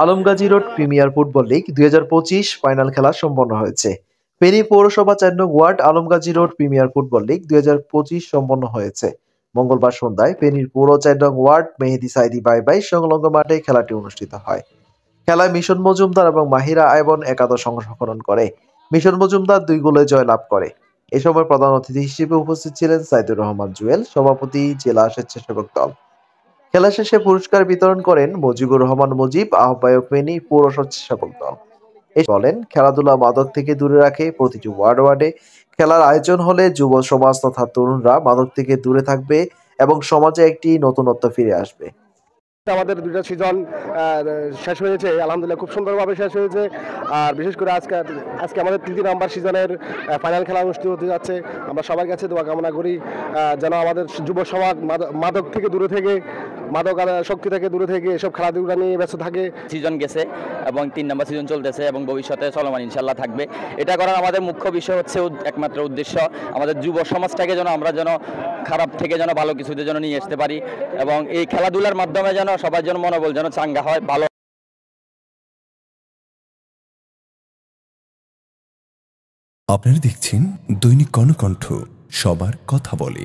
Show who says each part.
Speaker 1: আলমগাজী road premier football league ২০২৫ final খেলা সম্পন্ন হয়েছে। ফেনী পৌরসভা ৪ নং ward Alamgazi road premier football league ২০২৫ সম্পন্ন হয়েছে। মঙ্গলবার সন্ধ্যায় ফেনীর পৌর ৪ নং ওয়ার্ড মেহেদী সাইদি বাই বাই সংলগ্ন মাঠে খেলাটি অনুষ্ঠিত হয়। খেলায় মিশন মজুমদার এবং মাহিরা আয়বন একাদশ অংশগ্রহণ করে। মিশন মজুমদার ২ গোলে জয়লাভ করে। এ সময় প্রধান অতিথি হিসেবে উপস্থিত ছিলেন সাইদুর রহমান জুয়েল, সভাপতি, জেলা স্বেচ্ছাসেবক দল। খেলা শেষে পুরস্কার বিতরণ করেন মুজিবুর রহমান মুজিব, আহ্বায়ক ফেনী পৌর স্বেচ্ছাসেবক দল। বলেন, খেলাধুলা মাদক থেকে দূরে রাখে। প্রতিটি ওয়ার্ডে ওয়ার্ডে খেলার আয়োজন হলে যুব সমাজ তথা তরুণরা মাদক থেকে দূরে থাকবে এবং সমাজে একটি নতুনত্ব ফিরে আসবে।
Speaker 2: আমাদের দুইটা সিজন শেষ হয়েছে, আলহামদুলিল্লাহ খুব সুন্দরভাবে শেষ হয়েছে। আর বিশেষ করে আজকে আমাদের ৩ নাম্বার সিজনের ফাইনাল খেলা অনুষ্ঠিত হতে যাচ্ছে। আমরা সবার কাছে দোয়া কামনা করি যেন আমাদের যুব সমাজ মাদক থেকে দূরে থেকে, মাদক শক্তি থেকে দূরে থেকে এসব খেলাধুলা নিয়ে ব্যস্ত থাকে।
Speaker 3: সিজন গেছে এবং ৩ নাম্বার সিজন চলতেছে এবং ভবিষ্যতে চলমান ইনশাল্লাহ থাকবে। এটা করার আমাদের মুখ্য বিষয় হচ্ছে, একমাত্র উদ্দেশ্য আমাদের যুব সমাজটাকে যেন আমরা খারাপ থেকে ভালো কিছুতে নিয়ে আসতে পারি এবং এই খেলাধুলার মাধ্যমে সবার জন্য মনোবল চাঙ্গা হয়, ভালো।
Speaker 4: আপনারা দেখছেন দৈনিক কর্ণকণ্ঠ, সবার কথা বলে।